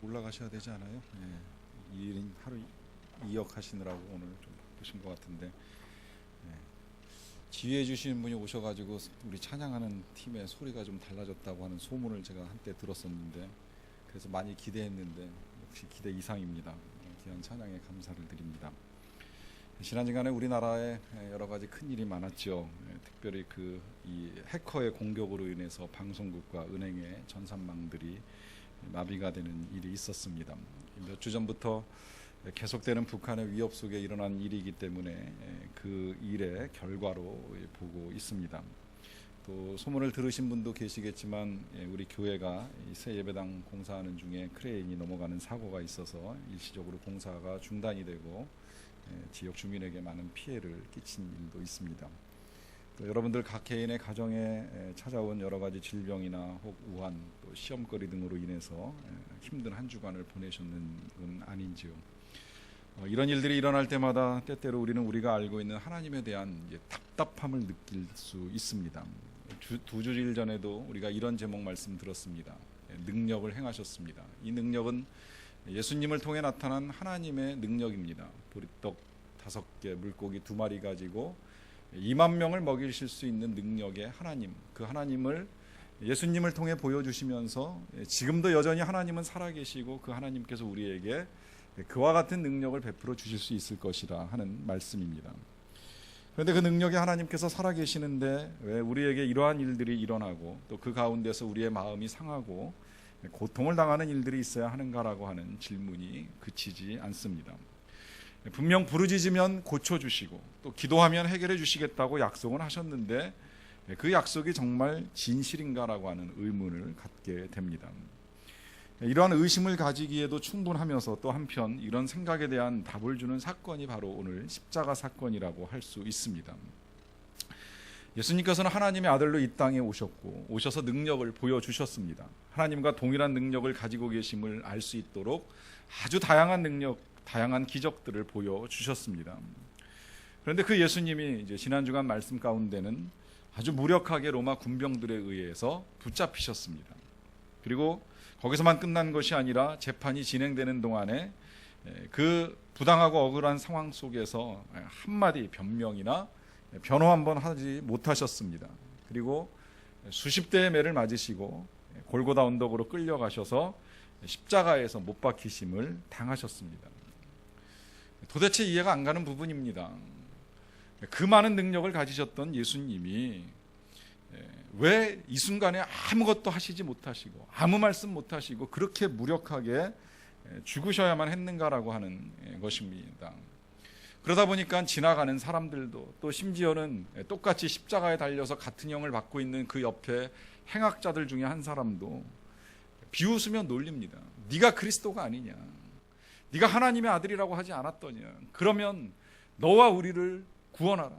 올라가셔야 되지 않아요? 예. 이 일 하루 2억 하시느라고 오늘 좀 바쁘신 것 같은데, 예. 지휘해 주시는 분이 오셔가지고 우리 찬양하는 팀의 소리가 좀 달라졌다고 하는 소문을 제가 한때 들었었는데, 그래서 많이 기대했는데 역시 기대 이상입니다. 귀한 찬양에 감사를 드립니다. 지난 시간에 우리나라에 여러 가지 큰 일이 많았죠. 특별히 이 해커의 공격으로 인해서 방송국과 은행의 전산망들이 마비가 되는 일이 있었습니다. 몇 주 전부터 계속되는 북한의 위협 속에 일어난 일이기 때문에 그 일의 결과로 보고 있습니다. 또 소문을 들으신 분도 계시겠지만 우리 교회가 새 예배당 공사하는 중에 크레인이 넘어가는 사고가 있어서 일시적으로 공사가 중단이 되고 지역 주민에게 많은 피해를 끼친 일도 있습니다. 또 여러분들 각 개인의 가정에 찾아온 여러 가지 질병이나 혹 우한, 또 시험거리 등으로 인해서 힘든 한 주간을 보내셨는 건 아닌지요. 이런 일들이 일어날 때마다 때때로 우리가 알고 있는 하나님에 대한 답답함을 느낄 수 있습니다. 두 주일 전에도 우리가 이런 제목 말씀 들었습니다. 능력을 행하셨습니다. 이 능력은 예수님을 통해 나타난 하나님의 능력입니다. 보리떡 5개, 물고기 2마리 가지고 2만 명을 먹이실 수 있는 능력의 하나님, 그 하나님을 예수님을 통해 보여주시면서 지금도 여전히 하나님은 살아계시고 그 하나님께서 우리에게 그와 같은 능력을 베풀어 주실 수 있을 것이라 하는 말씀입니다. 그런데 그 능력의 하나님께서 살아계시는데 왜 우리에게 이러한 일들이 일어나고 또 그 가운데서 우리의 마음이 상하고 고통을 당하는 일들이 있어야 하는가라고 하는 질문이 그치지 않습니다. 분명 부르짖으면 고쳐주시고 또 기도하면 해결해 주시겠다고 약속은 하셨는데 그 약속이 정말 진실인가라고 하는 의문을 갖게 됩니다. 이러한 의심을 가지기에도 충분하면서 또 한편 이런 생각에 대한 답을 주는 사건이 바로 오늘 십자가 사건이라고 할 수 있습니다. 예수님께서는 하나님의 아들로 이 땅에 오셨고 오셔서 능력을 보여주셨습니다. 하나님과 동일한 능력을 가지고 계심을 알 수 있도록 아주 다양한 능력, 다양한 기적들을 보여주셨습니다. 그런데 그 예수님이 이제 지난 주간 말씀 가운데는 아주 무력하게 로마 군병들에 의해서 붙잡히셨습니다. 그리고 거기서만 끝난 것이 아니라 재판이 진행되는 동안에 그 부당하고 억울한 상황 속에서 한마디 변명이나 변호 한번 하지 못하셨습니다. 그리고 수십 대의 매를 맞으시고 골고다 언덕으로 끌려가셔서 십자가에서 못 박히심을 당하셨습니다. 도대체 이해가 안 가는 부분입니다. 그 많은 능력을 가지셨던 예수님이 왜 이 순간에 아무것도 하시지 못하시고 아무 말씀 못하시고 그렇게 무력하게 죽으셔야만 했는가라고 하는 것입니다. 그러다 보니까 지나가는 사람들도 또 심지어는 똑같이 십자가에 달려서 같은 형을 받고 있는 그 옆에 행악자들 중에 한 사람도 비웃으며 놀립니다. 네가 그리스도가 아니냐, 네가 하나님의 아들이라고 하지 않았더냐, 그러면 너와 우리를 구원하라,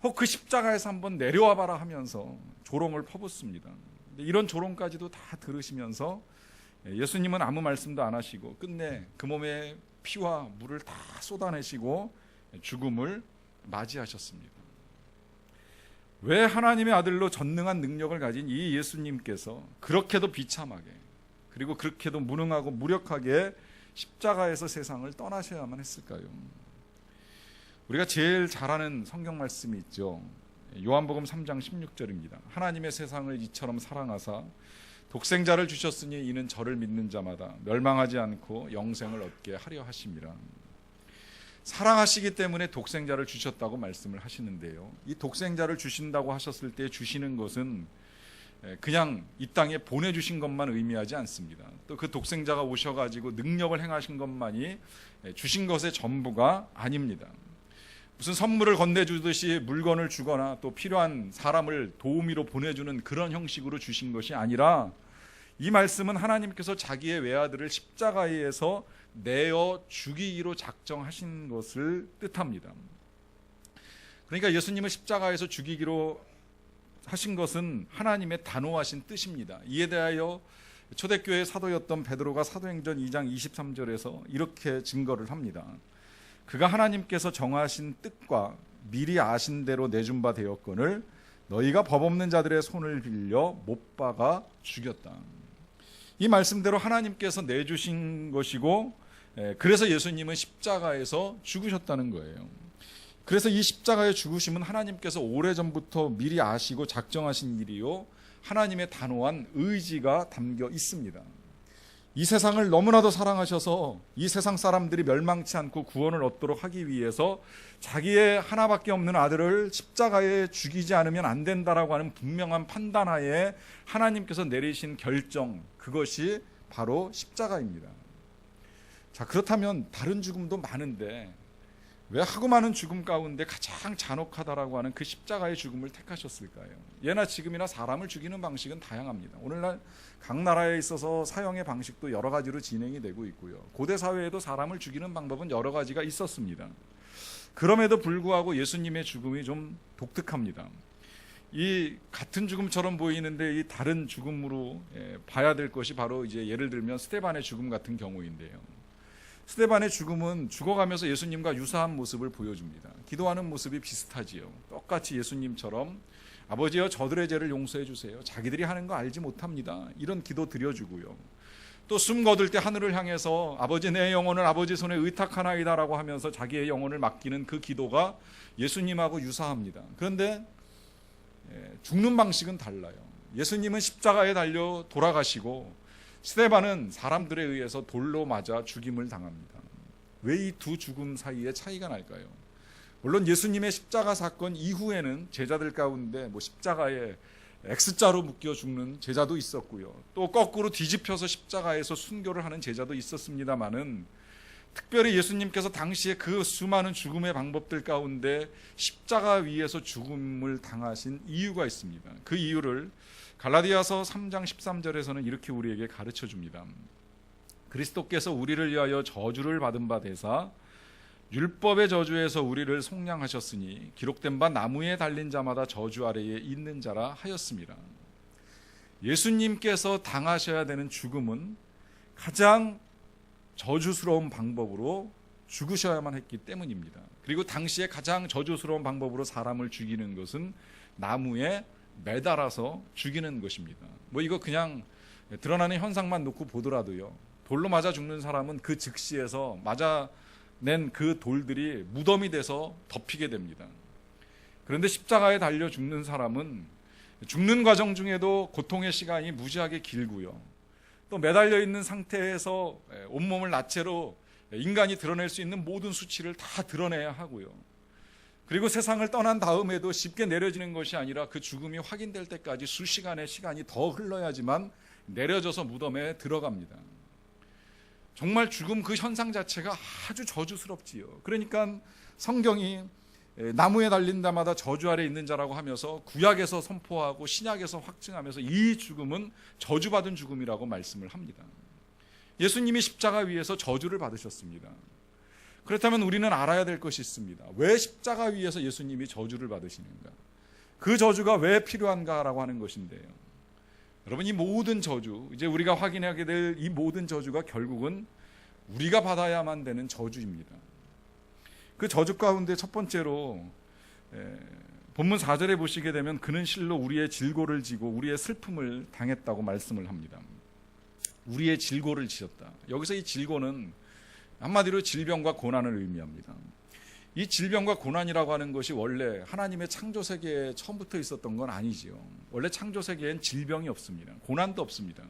혹 그 십자가에서 한번 내려와 봐라 하면서 조롱을 퍼붓습니다. 이런 조롱까지도 다 들으시면서 예수님은 아무 말씀도 안 하시고 끝내 그 몸에 피와 물을 다 쏟아내시고 죽음을 맞이하셨습니다. 왜 하나님의 아들로 전능한 능력을 가진 이 예수님께서 그렇게도 비참하게 그리고 그렇게도 무능하고 무력하게 십자가에서 세상을 떠나셔야만 했을까요? 우리가 제일 잘 아는 성경 말씀이 있죠. 요한복음 3장 16절입니다. 하나님의 세상을 이처럼 사랑하사 독생자를 주셨으니 이는 저를 믿는 자마다 멸망하지 않고 영생을 얻게 하려 하심이라. 사랑하시기 때문에 독생자를 주셨다고 말씀을 하시는데요, 이 독생자를 주신다고 하셨을 때 주시는 것은 그냥 이 땅에 보내주신 것만 의미하지 않습니다. 또 그 독생자가 오셔가지고 능력을 행하신 것만이 주신 것의 전부가 아닙니다. 무슨 선물을 건네주듯이 물건을 주거나 또 필요한 사람을 도우미로 보내주는 그런 형식으로 주신 것이 아니라 이 말씀은 하나님께서 자기의 외아들을 십자가에서 내어 죽이기로 작정하신 것을 뜻합니다. 그러니까 예수님을 십자가에서 죽이기로 하신 것은 하나님의 단호하신 뜻입니다. 이에 대하여 초대교회의 사도였던 베드로가 사도행전 2장 23절에서 이렇게 증거를 합니다. 그가 하나님께서 정하신 뜻과 미리 아신 대로 내준 바 되었거늘 너희가 법 없는 자들의 손을 빌려 못 박아 죽였다. 이 말씀대로 하나님께서 내주신 것이고, 그래서 예수님은 십자가에서 죽으셨다는 거예요. 그래서 이 십자가의 죽으심은 하나님께서 오래전부터 미리 아시고 작정하신 일이요, 하나님의 단호한 의지가 담겨 있습니다. 이 세상을 너무나도 사랑하셔서 이 세상 사람들이 멸망치 않고 구원을 얻도록 하기 위해서 자기의 하나밖에 없는 아들을 십자가에 죽이지 않으면 안 된다라고 하는 분명한 판단하에 하나님께서 내리신 결정, 그것이 바로 십자가입니다. 자, 그렇다면 다른 죽음도 많은데 왜 하고 많은 죽음 가운데 가장 잔혹하다라고 하는 그 십자가의 죽음을 택하셨을까요? 예나 지금이나 사람을 죽이는 방식은 다양합니다. 오늘날 각 나라에 있어서 사형의 방식도 여러 가지로 진행이 되고 있고요. 고대 사회에도 사람을 죽이는 방법은 여러 가지가 있었습니다. 그럼에도 불구하고 예수님의 죽음이 좀 독특합니다. 이 같은 죽음처럼 보이는데 이 다른 죽음으로 봐야 될 것이 바로 이제 예를 들면 스데반의 죽음 같은 경우인데요. 스데반의 죽음은 죽어가면서 예수님과 유사한 모습을 보여줍니다. 기도하는 모습이 비슷하지요. 똑같이 예수님처럼 아버지여 저들의 죄를 용서해 주세요. 자기들이 하는 거 알지 못합니다. 이런 기도 드려주고요. 또 숨 거둘 때 하늘을 향해서 아버지 내 영혼을 아버지 손에 의탁하나이다라고 하면서 자기의 영혼을 맡기는 그 기도가 예수님하고 유사합니다. 그런데 죽는 방식은 달라요. 예수님은 십자가에 달려 돌아가시고 스데반은 사람들에 의해서 돌로 맞아 죽임을 당합니다. 왜 이 두 죽음 사이에 차이가 날까요? 물론 예수님의 십자가 사건 이후에는 제자들 가운데 십자가에 X자로 묶여 죽는 제자도 있었고요. 또 거꾸로 뒤집혀서 십자가에서 순교를 하는 제자도 있었습니다마는 특별히 예수님께서 당시에 그 수많은 죽음의 방법들 가운데 십자가 위에서 죽음을 당하신 이유가 있습니다. 그 이유를 갈라디아서 3장 13절에서는 이렇게 우리에게 가르쳐 줍니다. 그리스도께서 우리를 위하여 저주를 받은 바 되사 율법의 저주에서 우리를 속량하셨으니 기록된 바 나무에 달린 자마다 저주 아래에 있는 자라 하였습니다. 예수님께서 당하셔야 되는 죽음은 가장 저주스러운 방법으로 죽으셔야만 했기 때문입니다. 그리고 당시에 가장 저주스러운 방법으로 사람을 죽이는 것은 나무에 매달아서 죽이는 것입니다. 이거 그냥 드러나는 현상만 놓고 보더라도요, 돌로 맞아 죽는 사람은 그 즉시에서 맞아낸 그 돌들이 무덤이 돼서 덮이게 됩니다. 그런데 십자가에 달려 죽는 사람은 죽는 과정 중에도 고통의 시간이 무지하게 길고요, 또 매달려 있는 상태에서 온몸을 나체로 인간이 드러낼 수 있는 모든 수치를 다 드러내야 하고요. 그리고 세상을 떠난 다음에도 쉽게 내려지는 것이 아니라 그 죽음이 확인될 때까지 수시간의 시간이 더 흘러야지만 내려져서 무덤에 들어갑니다. 정말 죽음 그 현상 자체가 아주 저주스럽지요. 그러니까 성경이 나무에 달린 자마다 저주 아래 있는 자라고 하면서 구약에서 선포하고 신약에서 확증하면서 이 죽음은 저주받은 죽음이라고 말씀을 합니다. 예수님이 십자가 위에서 저주를 받으셨습니다. 그렇다면 우리는 알아야 될 것이 있습니다. 왜 십자가 위에서 예수님이 저주를 받으시는가? 그 저주가 왜 필요한가라고 하는 것인데요. 여러분, 이 모든 저주, 이제 우리가 확인하게 될 이 모든 저주가 결국은 우리가 받아야만 되는 저주입니다. 그 저주 가운데 첫 번째로 본문 4절에 보시게 되면 그는 실로 우리의 질고를 지고 우리의 슬픔을 당했다고 말씀을 합니다. 우리의 질고를 지셨다. 여기서 이 질고는 한마디로 질병과 고난을 의미합니다. 이 질병과 고난이라고 하는 것이 원래 하나님의 창조 세계에 처음부터 있었던 건 아니지요. 원래 창조 세계엔 질병이 없습니다. 고난도 없습니다.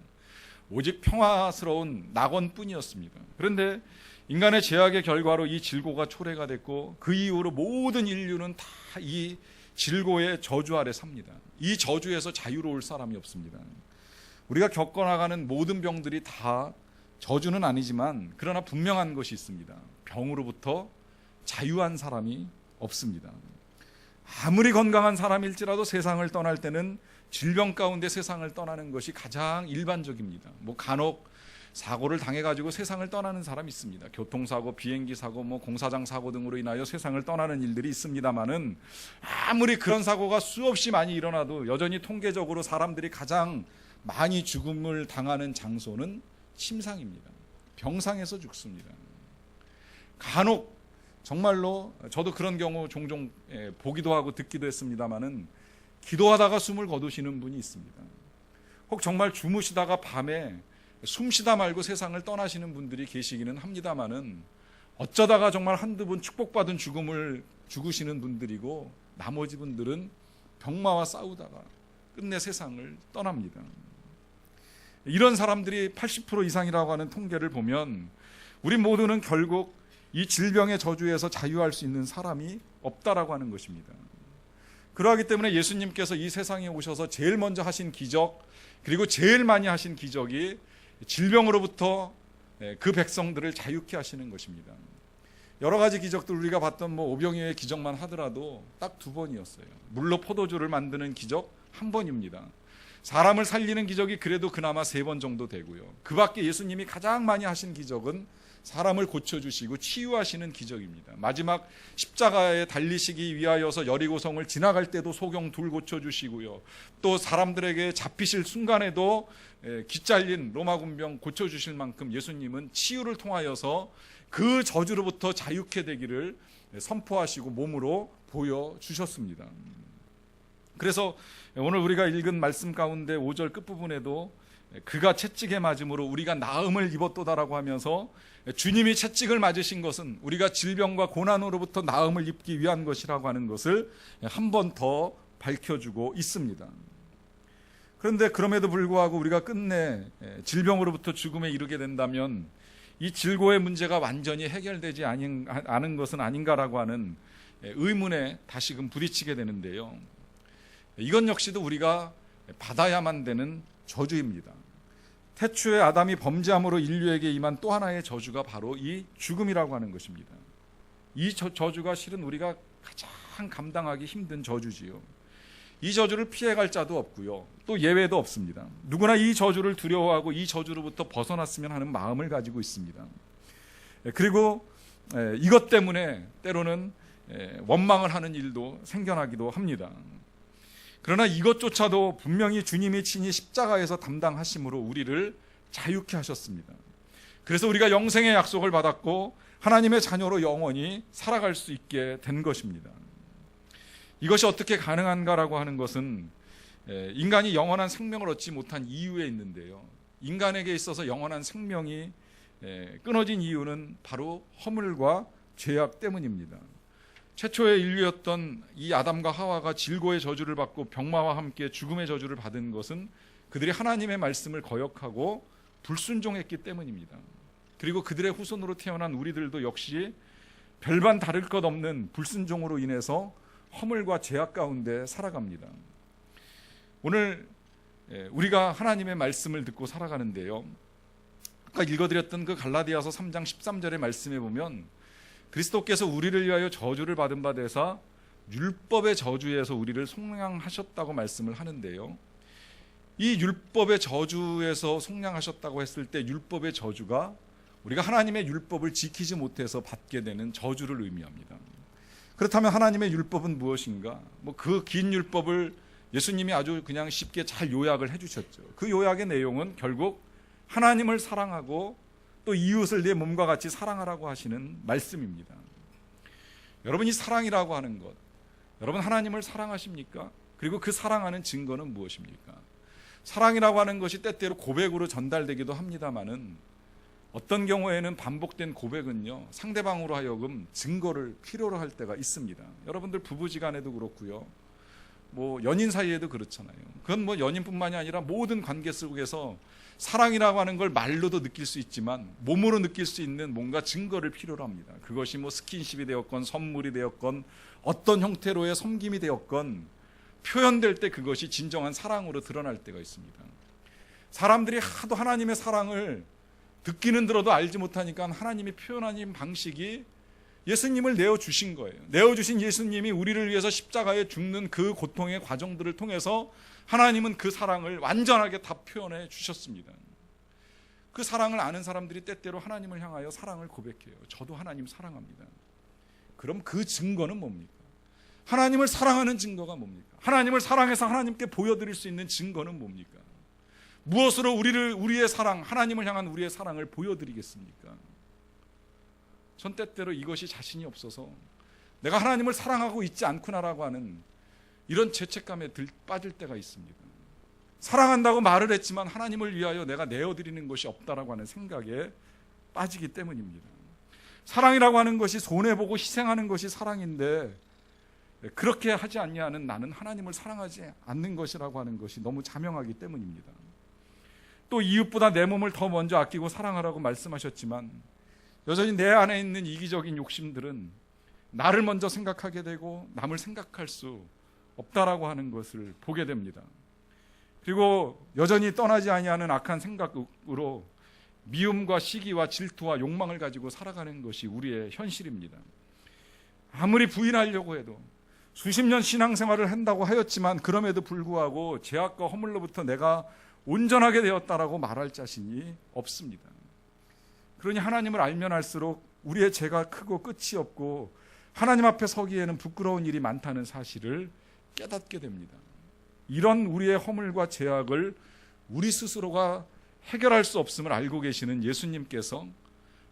오직 평화스러운 낙원뿐이었습니다. 그런데 인간의 죄악의 결과로 이 질고가 초래가 됐고 그 이후로 모든 인류는 다 이 질고의 저주 아래 삽니다. 이 저주에서 자유로울 사람이 없습니다. 우리가 겪어나가는 모든 병들이 다 저주는 아니지만 그러나 분명한 것이 있습니다. 병으로부터 자유한 사람이 없습니다. 아무리 건강한 사람일지라도 세상을 떠날 때는 질병 가운데 세상을 떠나는 것이 가장 일반적입니다. 간혹 사고를 당해가지고 세상을 떠나는 사람이 있습니다. 교통사고, 비행기 사고, 공사장 사고 등으로 인하여 세상을 떠나는 일들이 있습니다만은 아무리 그런 사고가 수없이 많이 일어나도 여전히 통계적으로 사람들이 가장 많이 죽음을 당하는 장소는 침상입니다. 병상에서 죽습니다. 간혹 정말로 저도 그런 경우 종종 보기도 하고 듣기도 했습니다마는 기도하다가 숨을 거두시는 분이 있습니다. 혹 정말 주무시다가 밤에 숨쉬다 말고 세상을 떠나시는 분들이 계시기는 합니다마는 어쩌다가 정말 한두 분 축복받은 죽음을 죽으시는 분들이고 나머지 분들은 병마와 싸우다가 끝내 세상을 떠납니다. 이런 사람들이 80% 이상이라고 하는 통계를 보면 우리 모두는 결국 이 질병의 저주에서 자유할 수 있는 사람이 없다라고 하는 것입니다. 그러하기 때문에 예수님께서 이 세상에 오셔서 제일 먼저 하신 기적, 그리고 제일 많이 하신 기적이 질병으로부터 그 백성들을 자유케 하시는 것입니다. 여러 가지 기적들 우리가 봤던 오병이어의 기적만 하더라도 딱 2번이었어요. 물로 포도주를 만드는 기적 1번입니다. 사람을 살리는 기적이 그래도 그나마 3번 정도 되고요. 그 밖에 예수님이 가장 많이 하신 기적은 사람을 고쳐주시고 치유하시는 기적입니다. 마지막 십자가에 달리시기 위하여서 여리고성을 지나갈 때도 소경 둘 고쳐주시고요. 또 사람들에게 잡히실 순간에도 기 잘린 로마 군병 고쳐주실 만큼 예수님은 치유를 통하여서 그 저주로부터 자유케 되기를 선포하시고 몸으로 보여주셨습니다. 그래서 오늘 우리가 읽은 말씀 가운데 5절 끝부분에도 그가 채찍에 맞음으로 우리가 나음을 입었도다라고 하면서 주님이 채찍을 맞으신 것은 우리가 질병과 고난으로부터 나음을 입기 위한 것이라고 하는 것을 한 번 더 밝혀주고 있습니다. 그런데 그럼에도 불구하고 우리가 끝내 질병으로부터 죽음에 이르게 된다면 이 질고의 문제가 완전히 해결되지 않은 것은 아닌가라고 하는 의문에 다시금 부딪히게 되는데요. 이건 역시도 우리가 받아야만 되는 저주입니다. 태초에 아담이 범죄함으로 인류에게 임한 또 하나의 저주가 바로 이 죽음이라고 하는 것입니다. 이 저주가 실은 우리가 가장 감당하기 힘든 저주지요. 이 저주를 피해갈 자도 없고요. 또 예외도 없습니다. 누구나 이 저주를 두려워하고 이 저주로부터 벗어났으면 하는 마음을 가지고 있습니다. 그리고 이것 때문에 때로는 원망을 하는 일도 생겨나기도 합니다. 그러나 이것조차도 분명히 주님이 친히 십자가에서 담당하심으로 우리를 자유케 하셨습니다. 그래서 우리가 영생의 약속을 받았고 하나님의 자녀로 영원히 살아갈 수 있게 된 것입니다. 이것이 어떻게 가능한가라고 하는 것은 인간이 영원한 생명을 얻지 못한 이유에 있는데요. 인간에게 있어서 영원한 생명이 끊어진 이유는 바로 허물과 죄악 때문입니다. 최초의 인류였던 이 아담과 하와가 질고의 저주를 받고 병마와 함께 죽음의 저주를 받은 것은 그들이 하나님의 말씀을 거역하고 불순종했기 때문입니다. 그리고 그들의 후손으로 태어난 우리들도 역시 별반 다를 것 없는 불순종으로 인해서 허물과 죄악 가운데 살아갑니다. 오늘 우리가 하나님의 말씀을 듣고 살아가는데요. 아까 읽어드렸던 그 갈라디아서 3장 13절의 말씀에 보면 그리스도께서 우리를 위하여 저주를 받은 바 되사 율법의 저주에서 우리를 속량하셨다고 말씀을 하는데요. 이 율법의 저주에서 속량하셨다고 했을 때 율법의 저주가 우리가 하나님의 율법을 지키지 못해서 받게 되는 저주를 의미합니다. 그렇다면 하나님의 율법은 무엇인가? 그 긴 율법을 예수님이 아주 그냥 쉽게 잘 요약을 해주셨죠. 그 요약의 내용은 결국 하나님을 사랑하고 또 이웃을 내 몸과 같이 사랑하라고 하시는 말씀입니다. 여러분, 이 사랑이라고 하는 것, 여러분 하나님을 사랑하십니까? 그리고 그 사랑하는 증거는 무엇입니까? 사랑이라고 하는 것이 때때로 고백으로 전달되기도 합니다마는 어떤 경우에는 반복된 고백은요, 상대방으로 하여금 증거를 필요로 할 때가 있습니다. 여러분들 부부지간에도 그렇고요, 연인 사이에도 그렇잖아요. 그건 연인뿐만이 아니라 모든 관계 속에서 사랑이라고 하는 걸 말로도 느낄 수 있지만 몸으로 느낄 수 있는 뭔가 증거를 필요로 합니다. 그것이 스킨십이 되었건 선물이 되었건 어떤 형태로의 섬김이 되었건 표현될 때 그것이 진정한 사랑으로 드러날 때가 있습니다. 사람들이 하도 하나님의 사랑을 듣기는 들어도 알지 못하니까 하나님이 표현하는 방식이 예수님을 내어주신 거예요. 내어주신 예수님이 우리를 위해서 십자가에 죽는 그 고통의 과정들을 통해서 하나님은 그 사랑을 완전하게 다 표현해 주셨습니다. 그 사랑을 아는 사람들이 때때로 하나님을 향하여 사랑을 고백해요. 저도 하나님 사랑합니다. 그럼 그 증거는 뭡니까? 하나님을 사랑하는 증거가 뭡니까? 하나님을 사랑해서 하나님께 보여드릴 수 있는 증거는 뭡니까? 무엇으로 우리의 사랑, 하나님을 향한 우리의 사랑을 보여드리겠습니까? 전 때때로 이것이 자신이 없어서 내가 하나님을 사랑하고 있지 않구나라고 하는 이런 죄책감에 빠질 때가 있습니다. 사랑한다고 말을 했지만 하나님을 위하여 내가 내어드리는 것이 없다라고 하는 생각에 빠지기 때문입니다. 사랑이라고 하는 것이 손해보고 희생하는 것이 사랑인데 그렇게 하지 않냐는 나는 하나님을 사랑하지 않는 것이라고 하는 것이 너무 자명하기 때문입니다. 또 이웃보다 내 몸을 더 먼저 아끼고 사랑하라고 말씀하셨지만 여전히 내 안에 있는 이기적인 욕심들은 나를 먼저 생각하게 되고 남을 생각할 수 없다라고 하는 것을 보게 됩니다. 그리고 여전히 떠나지 아니하는 악한 생각으로 미움과 시기와 질투와 욕망을 가지고 살아가는 것이 우리의 현실입니다. 아무리 부인하려고 해도 수십 년 신앙생활을 한다고 하였지만 그럼에도 불구하고 죄악과 허물로부터 내가 온전하게 되었다라고 말할 자신이 없습니다. 그러니 하나님을 알면 알수록 우리의 죄가 크고 끝이 없고 하나님 앞에 서기에는 부끄러운 일이 많다는 사실을 깨닫게 됩니다. 이런 우리의 허물과 죄악을 우리 스스로가 해결할 수 없음을 알고 계시는 예수님께서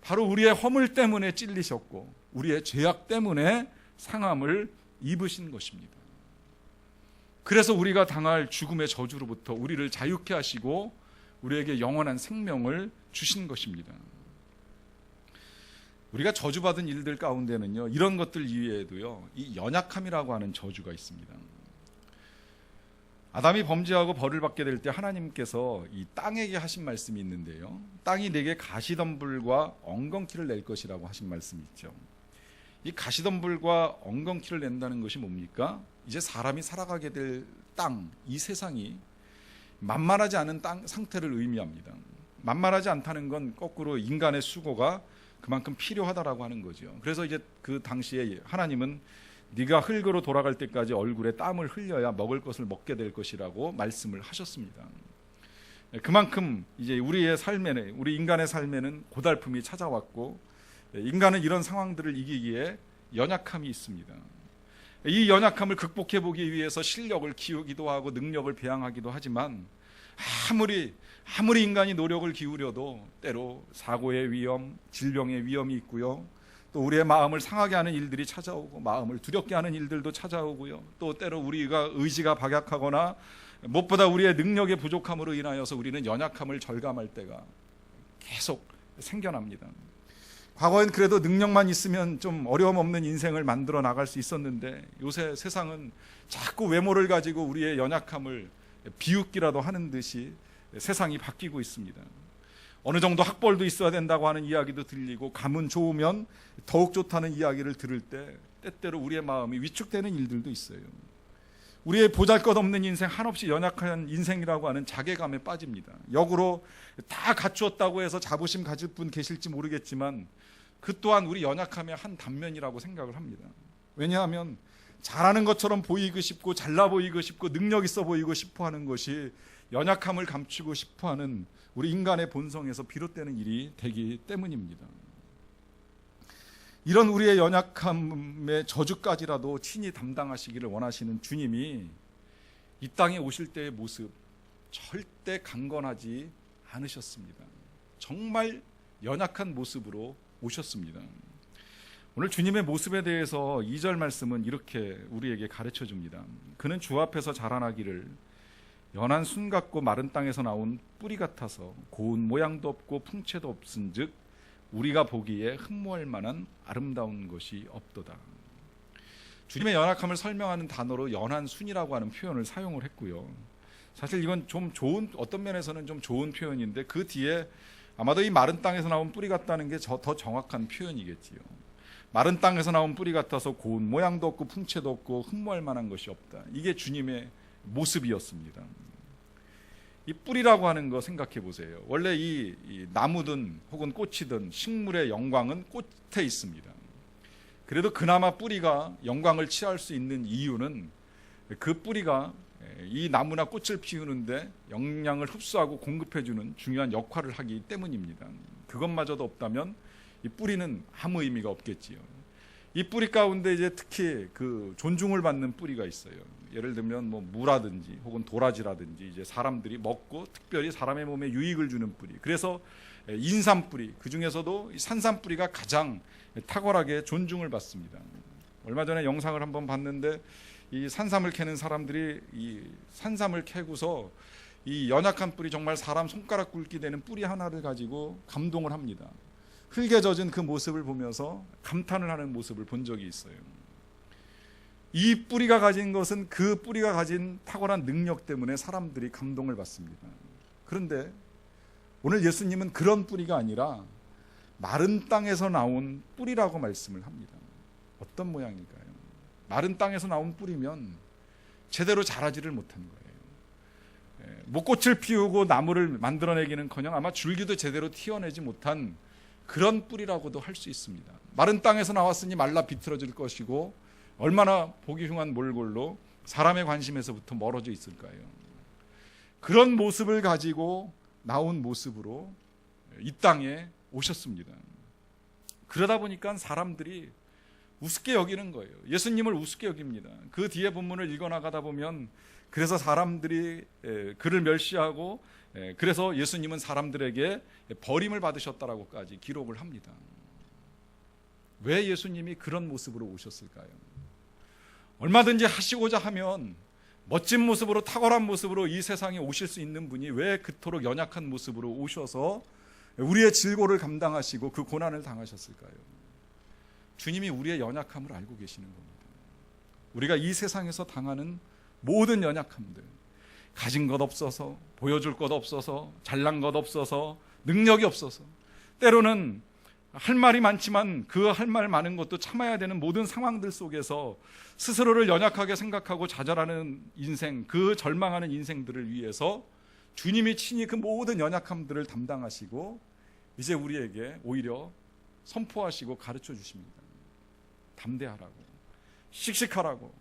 바로 우리의 허물 때문에 찔리셨고 우리의 죄악 때문에 상함을 입으신 것입니다. 그래서 우리가 당할 죽음의 저주로부터 우리를 자유케 하시고 우리에게 영원한 생명을 주신 것입니다. 우리가 저주받은 일들 가운데는요, 이런 것들 이외에도요, 이 연약함이라고 하는 저주가 있습니다. 아담이 범죄하고 벌을 받게 될 때 하나님께서 이 땅에게 하신 말씀이 있는데요, 땅이 내게 가시덤불과 엉겅퀴를 낼 것이라고 하신 말씀이 있죠. 이 가시덤불과 엉겅퀴를 낸다는 것이 뭡니까? 이제 사람이 살아가게 될 땅, 이 세상이 만만하지 않은 땅 상태를 의미합니다. 만만하지 않다는 건 거꾸로 인간의 수고가 그만큼 필요하다라고 하는 거죠. 그래서 이제 그 당시에 하나님은 네가 흙으로 돌아갈 때까지 얼굴에 땀을 흘려야 먹을 것을 먹게 될 것이라고 말씀을 하셨습니다. 그만큼 이제 우리의 삶에는, 우리 인간의 삶에는 고달픔이 찾아왔고 인간은 이런 상황들을 이기기에 연약함이 있습니다. 이 연약함을 극복해 보기 위해서 실력을 키우기도 하고 능력을 배양하기도 하지만 아무리 인간이 노력을 기울여도 때로 사고의 위험, 질병의 위험이 있고요. 또 우리의 마음을 상하게 하는 일들이 찾아오고 마음을 두렵게 하는 일들도 찾아오고요. 또 때로 우리가 의지가 박약하거나 무엇보다 우리의 능력의 부족함으로 인하여서 우리는 연약함을 절감할 때가 계속 생겨납니다. 과거엔 그래도 능력만 있으면 좀 어려움 없는 인생을 만들어 나갈 수 있었는데 요새 세상은 자꾸 외모를 가지고 우리의 연약함을 비웃기라도 하는 듯이 세상이 바뀌고 있습니다. 어느 정도 학벌도 있어야 된다고 하는 이야기도 들리고 가문 좋으면 더욱 좋다는 이야기를 들을 때 때때로 우리의 마음이 위축되는 일들도 있어요. 우리의 보잘것없는 인생, 한없이 연약한 인생이라고 하는 자괴감에 빠집니다. 역으로 다 갖추었다고 해서 자부심 가질 분 계실지 모르겠지만 그 또한 우리 연약함의 한 단면이라고 생각을 합니다. 왜냐하면 잘하는 것처럼 보이고 싶고 잘나 보이고 싶고 능력 있어 보이고 싶어 하는 것이 연약함을 감추고 싶어 하는 우리 인간의 본성에서 비롯되는 일이 되기 때문입니다. 이런 우리의 연약함의 저주까지라도 친히 담당하시기를 원하시는 주님이 이 땅에 오실 때의 모습 절대 강건하지 않으셨습니다. 정말 연약한 모습으로 오셨습니다. 오늘 주님의 모습에 대해서 2절 말씀은 이렇게 우리에게 가르쳐 줍니다. 그는 주 앞에서 자라나기를 연한 순 같고 마른 땅에서 나온 뿌리 같아서 고운 모양도 없고 풍채도 없은즉 우리가 보기에 흠모할 만한 아름다운 것이 없도다. 주님의 연약함을 설명하는 단어로 연한 순이라고 하는 표현을 사용을 했고요. 사실 이건 좀 좋은, 어떤 면에서는 좀 좋은 표현인데 그 뒤에 아마도 이 마른 땅에서 나온 뿌리 같다는 게 더 정확한 표현이겠지요. 마른 땅에서 나온 뿌리 같아서 고운 모양도 없고 풍채도 없고 흠모할 만한 것이 없다. 이게 주님의 모습이었습니다. 이 뿌리라고 하는 거 생각해 보세요. 원래 이 나무든 혹은 꽃이든 식물의 영광은 꽃에 있습니다. 그래도 그나마 뿌리가 영광을 취할 수 있는 이유는 그 뿌리가 이 나무나 꽃을 피우는데 영양을 흡수하고 공급해주는 중요한 역할을 하기 때문입니다. 그것마저도 없다면 이 뿌리는 아무 의미가 없겠지요. 이 뿌리 가운데 이제 특히 그 존중을 받는 뿌리가 있어요. 예를 들면 뭐 무라든지 혹은 도라지라든지 이제 사람들이 먹고 특별히 사람의 몸에 유익을 주는 뿌리. 그래서 인삼 뿌리, 그 중에서도 산삼 뿌리가 가장 탁월하게 존중을 받습니다. 얼마 전에 영상을 한번 봤는데 이 산삼을 캐는 사람들이 이 산삼을 캐고서 이 연약한 뿌리, 정말 사람 손가락 굵기 되는 뿌리 하나를 가지고 감동을 합니다. 흙에 젖은 그 모습을 보면서 감탄을 하는 모습을 본 적이 있어요. 이 뿌리가 가진 것은 그 뿌리가 가진 탁월한 능력 때문에 사람들이 감동을 받습니다. 그런데 오늘 예수님은 그런 뿌리가 아니라 마른 땅에서 나온 뿌리라고 말씀을 합니다. 어떤 모양일까요? 마른 땅에서 나온 뿌리면 제대로 자라지를 못한 거예요. 목꽃을 피우고 나무를 만들어내기는커녕 아마 줄기도 제대로 튀어내지 못한 그런 뿌리라고도 할 수 있습니다. 마른 땅에서 나왔으니 말라 비틀어질 것이고 얼마나 보기 흉한 몰골로 사람의 관심에서부터 멀어져 있을까요? 그런 모습을 가지고 나온 모습으로 이 땅에 오셨습니다. 그러다 보니까 사람들이 우습게 여기는 거예요. 예수님을 우습게 여깁니다. 그 뒤에 본문을 읽어나가다 보면 그래서 사람들이 그를 멸시하고 그래서 예수님은 사람들에게 버림을 받으셨다라고까지 기록을 합니다. 왜 예수님이 그런 모습으로 오셨을까요? 얼마든지 하시고자 하면 멋진 모습으로, 탁월한 모습으로 이 세상에 오실 수 있는 분이 왜 그토록 연약한 모습으로 오셔서 우리의 질고를 감당하시고 그 고난을 당하셨을까요? 주님이 우리의 연약함을 알고 계시는 겁니다. 우리가 이 세상에서 당하는 모든 연약함들, 가진 것 없어서, 보여줄 것 없어서, 잘난 것 없어서, 능력이 없어서, 때로는 할 말이 많지만 그 할 말 많은 것도 참아야 되는 모든 상황들 속에서 스스로를 연약하게 생각하고 좌절하는 인생, 그 절망하는 인생들을 위해서 주님이 친히 그 모든 연약함들을 담당하시고 이제 우리에게 오히려 선포하시고 가르쳐 주십니다. 담대하라고, 씩씩하라고,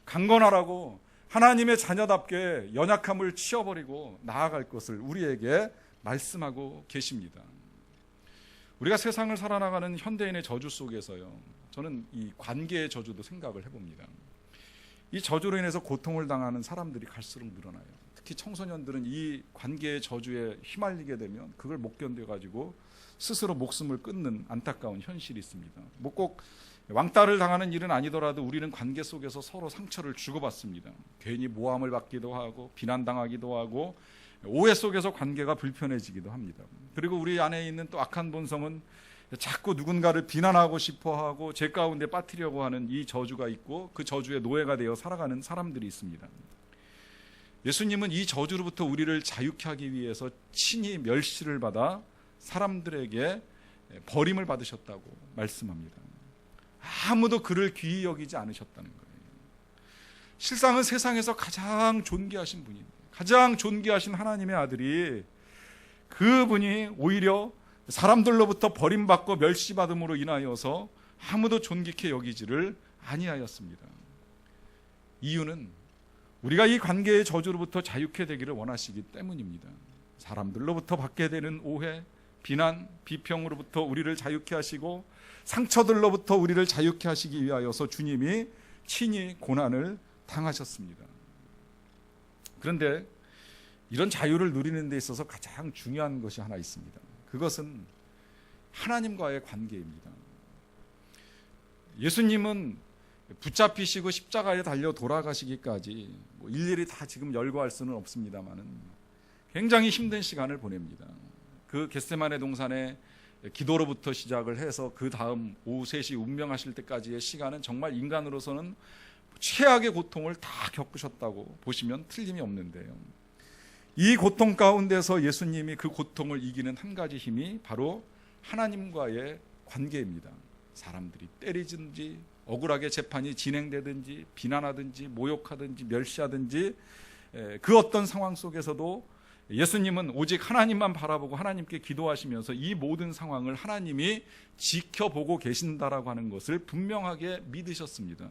강건하라고, 하나님의 자녀답게 연약함을 치워버리고 나아갈 것을 우리에게 말씀하고 계십니다. 우리가 세상을 살아나가는 현대인의 저주 속에서요, 저는 이 관계의 저주도 생각을 해봅니다. 이 저주로 인해서 고통을 당하는 사람들이 갈수록 늘어나요. 특히 청소년들은 이 관계의 저주에 휘말리게 되면 그걸 못 견뎌가지고 스스로 목숨을 끊는 안타까운 현실이 있습니다. 뭐 꼭 왕따를 당하는 일은 아니더라도 우리는 관계 속에서 서로 상처를 주고받습니다. 괜히 모함을 받기도 하고 비난당하기도 하고 오해 속에서 관계가 불편해지기도 합니다. 그리고 우리 안에 있는 또 악한 본성은 자꾸 누군가를 비난하고 싶어하고 죄 가운데 빠뜨리려고 하는 이 저주가 있고 그 저주의 노예가 되어 살아가는 사람들이 있습니다. 예수님은 이 저주로부터 우리를 자유케 하기 위해서 친히 멸시를 받아 사람들에게 버림을 받으셨다고 말씀합니다. 아무도 그를 귀히 여기지 않으셨다는 거예요. 실상은 세상에서 가장 존귀하신 분입니다. 가장 존귀하신 하나님의 아들이, 그분이 오히려 사람들로부터 버림받고 멸시받음으로 인하여서 아무도 존귀케 여기지를 아니하였습니다. 이유는 우리가 이 관계의 저주로부터 자유케 되기를 원하시기 때문입니다. 사람들로부터 받게 되는 오해, 비난, 비평으로부터 우리를 자유케 하시고 상처들로부터 우리를 자유케 하시기 위하여서 주님이 친히 고난을 당하셨습니다. 그런데 이런 자유를 누리는 데 있어서 가장 중요한 것이 하나 있습니다. 그것은 하나님과의 관계입니다. 예수님은 붙잡히시고 십자가에 달려 돌아가시기까지 일일이 다 지금 열거할 수는 없습니다만은 굉장히 힘든 시간을 보냅니다. 그 겟세마네 동산에 기도로부터 시작을 해서 그 다음 오후 3시 운명하실 때까지의 시간은 정말 인간으로서는 최악의 고통을 다 겪으셨다고 보시면 틀림이 없는데요. 이 고통 가운데서 예수님이 그 고통을 이기는 한 가지 힘이 바로 하나님과의 관계입니다. 사람들이 때리든지 억울하게 재판이 진행되든지 비난하든지 모욕하든지 멸시하든지 그 어떤 상황 속에서도 예수님은 오직 하나님만 바라보고 하나님께 기도하시면서 이 모든 상황을 하나님이 지켜보고 계신다라고 하는 것을 분명하게 믿으셨습니다.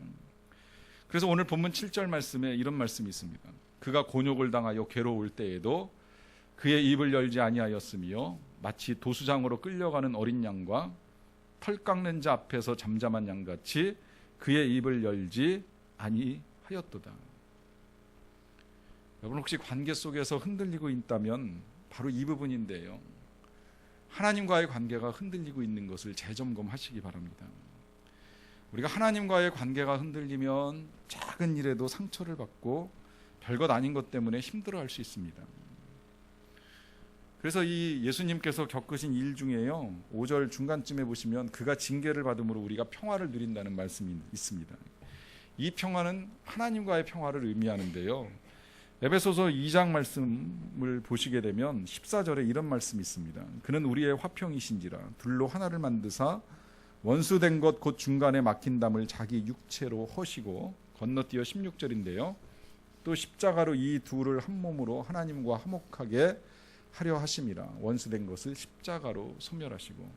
그래서 오늘 본문 7절 말씀에 이런 말씀이 있습니다. 그가 곤욕을 당하여 괴로울 때에도 그의 입을 열지 아니하였으며 마치 도수장으로 끌려가는 어린 양과 털 깎는 자 앞에서 잠잠한 양같이 그의 입을 열지 아니하였도다. 여러분, 혹시 관계 속에서 흔들리고 있다면 바로 이 부분인데요. 하나님과의 관계가 흔들리고 있는 것을 재점검하시기 바랍니다. 우리가 하나님과의 관계가 흔들리면 작은 일에도 상처를 받고 별것 아닌 것 때문에 힘들어할 수 있습니다. 그래서 이 예수님께서 겪으신 일 중에요, 5절 중간쯤에 보시면 그가 징계를 받음으로 우리가 평화를 누린다는 말씀이 있습니다. 이 평화는 하나님과의 평화를 의미하는데요, 에베소서 2장 말씀을 보시게 되면 14절에 이런 말씀이 있습니다. 그는 우리의 화평이신지라 둘로 하나를 만드사 원수된 것 곧 중간에 막힌 담을 자기 육체로 허시고, 건너뛰어 16절인데요, 또 십자가로 이 둘을 한 몸으로 하나님과 화목하게 하려 하심이라. 원수된 것을 십자가로 소멸하시고.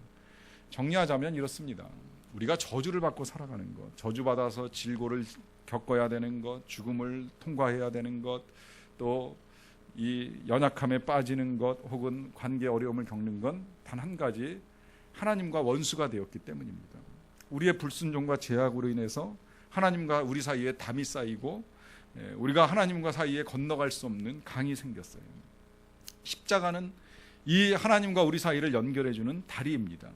정리하자면 이렇습니다. 우리가 저주를 받고 살아가는 것, 저주받아서 질고를 겪어야 되는 것, 죽음을 통과해야 되는 것, 또 이 연약함에 빠지는 것, 혹은 관계 어려움을 겪는 건 단 한 가지, 하나님과 원수가 되었기 때문입니다. 우리의 불순종과 죄악으로 인해서 하나님과 우리 사이에 담이 쌓이고, 우리가 하나님과 사이에 건너갈 수 없는 강이 생겼어요. 십자가는 이 하나님과 우리 사이를 연결해주는 다리입니다.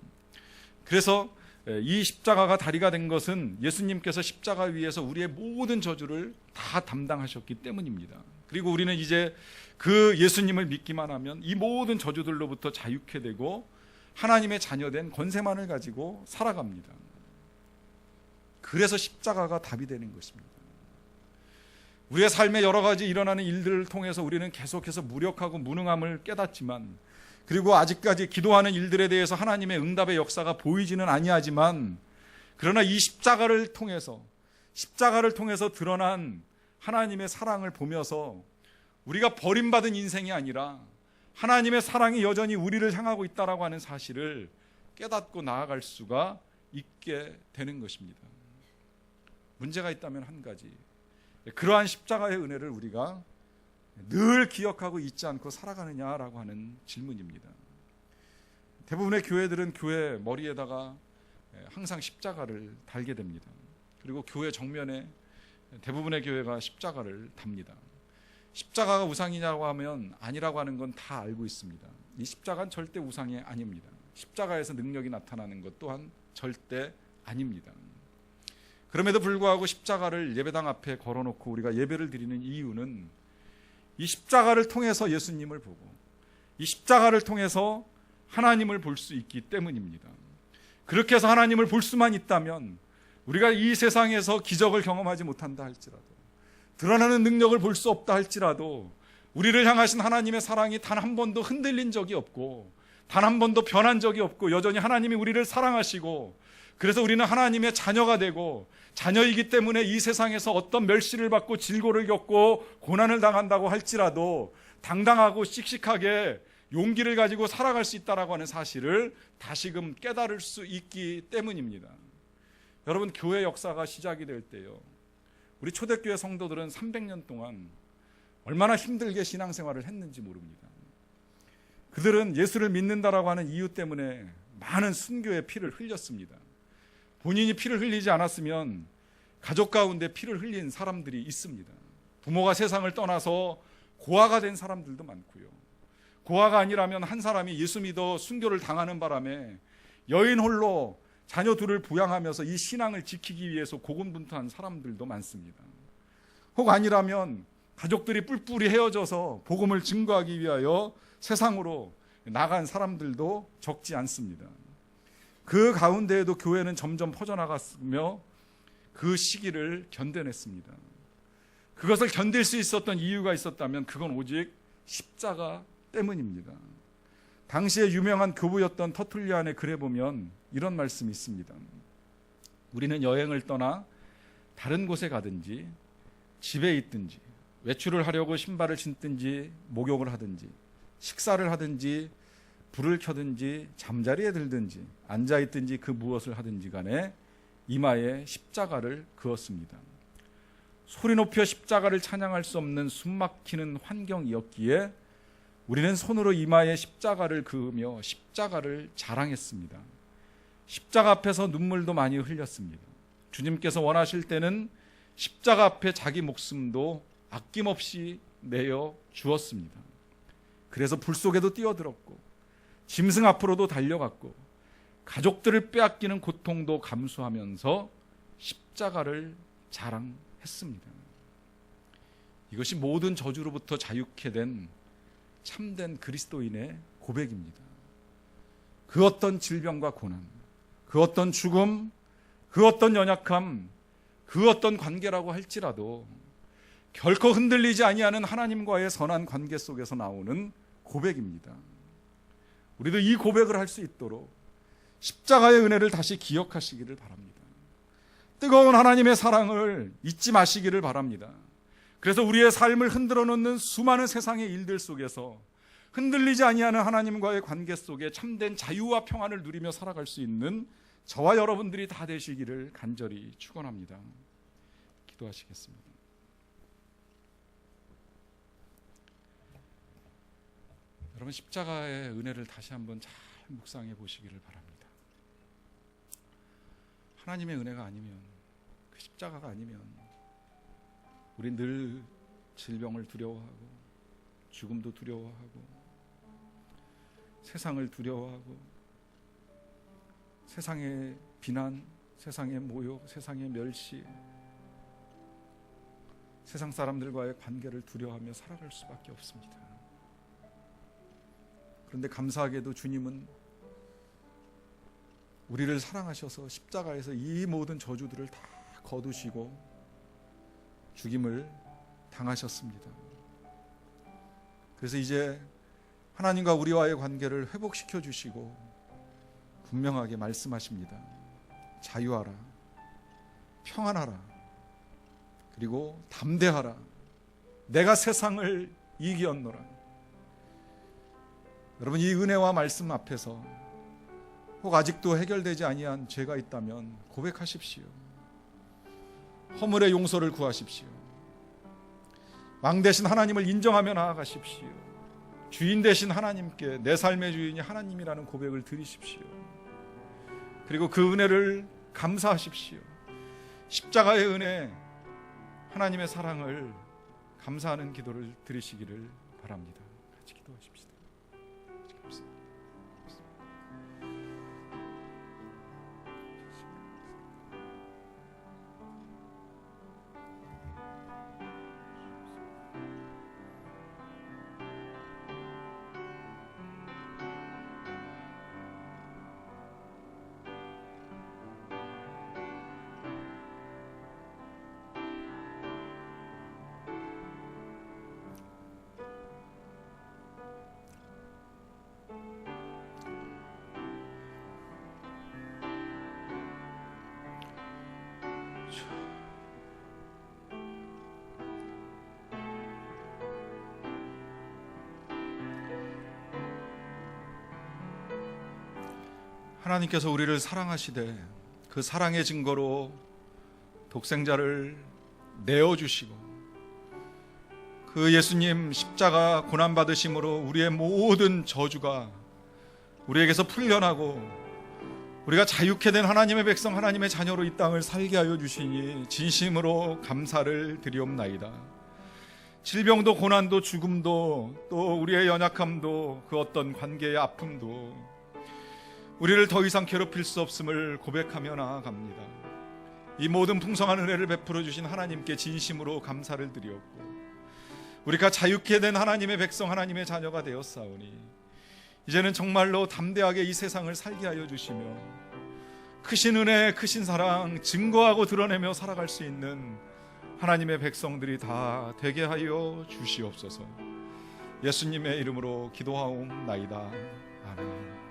그래서 이 십자가가 다리가 된 것은 예수님께서 십자가 위에서 우리의 모든 저주를 다 담당하셨기 때문입니다. 그리고 우리는 이제 그 예수님을 믿기만 하면 이 모든 저주들로부터 자유케 되고 하나님의 자녀된 권세만을 가지고 살아갑니다. 그래서 십자가가 답이 되는 것입니다. 우리의 삶에 여러 가지 일어나는 일들을 통해서 우리는 계속해서 무력하고 무능함을 깨닫지만, 그리고 아직까지 기도하는 일들에 대해서 하나님의 응답의 역사가 보이지는 아니하지만, 그러나 이 십자가를 통해서 드러난 하나님의 사랑을 보면서 우리가 버림받은 인생이 아니라 하나님의 사랑이 여전히 우리를 향하고 있다라고 하는 사실을 깨닫고 나아갈 수가 있게 되는 것입니다. 문제가 있다면 한 가지, 그러한 십자가의 은혜를 우리가 늘 기억하고 잊지 않고 살아가느냐라고 하는 질문입니다. 대부분의 교회들은 교회 머리에다가 항상 십자가를 달게 됩니다. 그리고 교회 정면에 대부분의 교회가 십자가를 답니다. 십자가가 우상이냐고 하면 아니라고 하는 건 다 알고 있습니다. 이 십자가는 절대 우상이 아닙니다. 십자가에서 능력이 나타나는 것 또한 절대 아닙니다. 그럼에도 불구하고 십자가를 예배당 앞에 걸어놓고 우리가 예배를 드리는 이유는 이 십자가를 통해서 예수님을 보고 이 십자가를 통해서 하나님을 볼 수 있기 때문입니다. 그렇게 해서 하나님을 볼 수만 있다면 우리가 이 세상에서 기적을 경험하지 못한다 할지라도, 드러나는 능력을 볼 수 없다 할지라도, 우리를 향하신 하나님의 사랑이 단 한 번도 흔들린 적이 없고 단 한 번도 변한 적이 없고 여전히 하나님이 우리를 사랑하시고, 그래서 우리는 하나님의 자녀가 되고, 자녀이기 때문에 이 세상에서 어떤 멸시를 받고 질고를 겪고 고난을 당한다고 할지라도 당당하고 씩씩하게 용기를 가지고 살아갈 수 있다라고 하는 사실을 다시금 깨달을 수 있기 때문입니다. 여러분, 교회 역사가 시작이 될 때요, 우리 초대교회 성도들은 300년 동안 얼마나 힘들게 신앙생활을 했는지 모릅니다. 그들은 예수를 믿는다라고 하는 이유 때문에 많은 순교의 피를 흘렸습니다. 본인이 피를 흘리지 않았으면 가족 가운데 피를 흘린 사람들이 있습니다. 부모가 세상을 떠나서 고아가 된 사람들도 많고요. 고아가 아니라면 한 사람이 예수 믿어 순교를 당하는 바람에 여인 홀로 자녀 둘을 부양하면서 이 신앙을 지키기 위해서 고군분투한 사람들도 많습니다. 혹 아니라면 가족들이 뿔뿔이 헤어져서 복음을 증거하기 위하여 세상으로 나간 사람들도 적지 않습니다. 그 가운데에도 교회는 점점 퍼져나갔으며 그 시기를 견뎌냈습니다. 그것을 견딜 수 있었던 이유가 있었다면 그건 오직 십자가 때문입니다. 당시에 유명한 교부였던 터툴리안의 글에 보면 이런 말씀이 있습니다. 우리는 여행을 떠나 다른 곳에 가든지 집에 있든지 외출을 하려고 신발을 신든지 목욕을 하든지 식사를 하든지 불을 켜든지 잠자리에 들든지 앉아있든지 그 무엇을 하든지 간에 이마에 십자가를 그었습니다. 소리 높여 십자가를 찬양할 수 없는 숨막히는 환경이었기에 우리는 손으로 이마에 십자가를 그으며 십자가를 자랑했습니다. 십자가 앞에서 눈물도 많이 흘렸습니다. 주님께서 원하실 때는 십자가 앞에 자기 목숨도 아낌없이 내어 주었습니다. 그래서 불 속에도 뛰어들었고 짐승 앞으로도 달려갔고 가족들을 빼앗기는 고통도 감수하면서 십자가를 자랑했습니다. 이것이 모든 저주로부터 자유케 된 참된 그리스도인의 고백입니다. 그 어떤 질병과 고난, 그 어떤 죽음, 그 어떤 연약함, 그 어떤 관계라고 할지라도 결코 흔들리지 아니하는 하나님과의 선한 관계 속에서 나오는 고백입니다. 우리도 이 고백을 할 수 있도록 십자가의 은혜를 다시 기억하시기를 바랍니다. 뜨거운 하나님의 사랑을 잊지 마시기를 바랍니다. 그래서 우리의 삶을 흔들어 놓는 수많은 세상의 일들 속에서 흔들리지 아니하는 하나님과의 관계 속에 참된 자유와 평안을 누리며 살아갈 수 있는 저와 여러분들이 다 되시기를 간절히 축원합니다. 기도하시겠습니다. 여러분, 십자가의 은혜를 다시 한번 잘 묵상해 보시기를 바랍니다. 하나님의 은혜가 아니면, 그 십자가가 아니면 우린 늘 질병을 두려워하고 죽음도 두려워하고 세상을 두려워하고 세상의 비난, 세상의 모욕, 세상의 멸시, 세상 사람들과의 관계를 두려워하며 살아갈 수밖에 없습니다. 그런데 감사하게도 주님은 우리를 사랑하셔서 십자가에서 이 모든 저주들을 다 거두시고 죽임을 당하셨습니다. 그래서 이제 하나님과 우리와의 관계를 회복시켜 주시고 분명하게 말씀하십니다. 자유하라, 평안하라, 그리고 담대하라. 내가 세상을 이기었노라. 여러분, 이 은혜와 말씀 앞에서 혹 아직도 해결되지 아니한 죄가 있다면 고백하십시오. 허물의 용서를 구하십시오. 왕 되신 하나님을 인정하며 나아가십시오. 주인 되신 하나님께 내 삶의 주인이 하나님이라는 고백을 드리십시오. 그리고 그 은혜를 감사하십시오. 십자가의 은혜, 하나님의 사랑을 감사하는 기도를 드리시기를 바랍니다. 같이 기도하십시다. 하나님께서 우리를 사랑하시되 그 사랑의 증거로 독생자를 내어주시고 그 예수님 십자가 고난받으심으로 우리의 모든 저주가 우리에게서 풀려나고 우리가 자유케 된 하나님의 백성, 하나님의 자녀로 이 땅을 살게 하여 주시니 진심으로 감사를 드리옵나이다. 질병도 고난도 죽음도 또 우리의 연약함도 그 어떤 관계의 아픔도 우리를 더 이상 괴롭힐 수 없음을 고백하며 나아갑니다. 이 모든 풍성한 은혜를 베풀어 주신 하나님께 진심으로 감사를 드리었고 우리가 자유케 된 하나님의 백성, 하나님의 자녀가 되었사오니 이제는 정말로 담대하게 이 세상을 살게 하여 주시며 크신 은혜, 크신 사랑 증거하고 드러내며 살아갈 수 있는 하나님의 백성들이 다 되게 하여 주시옵소서. 예수님의 이름으로 기도하옵나이다. 아멘.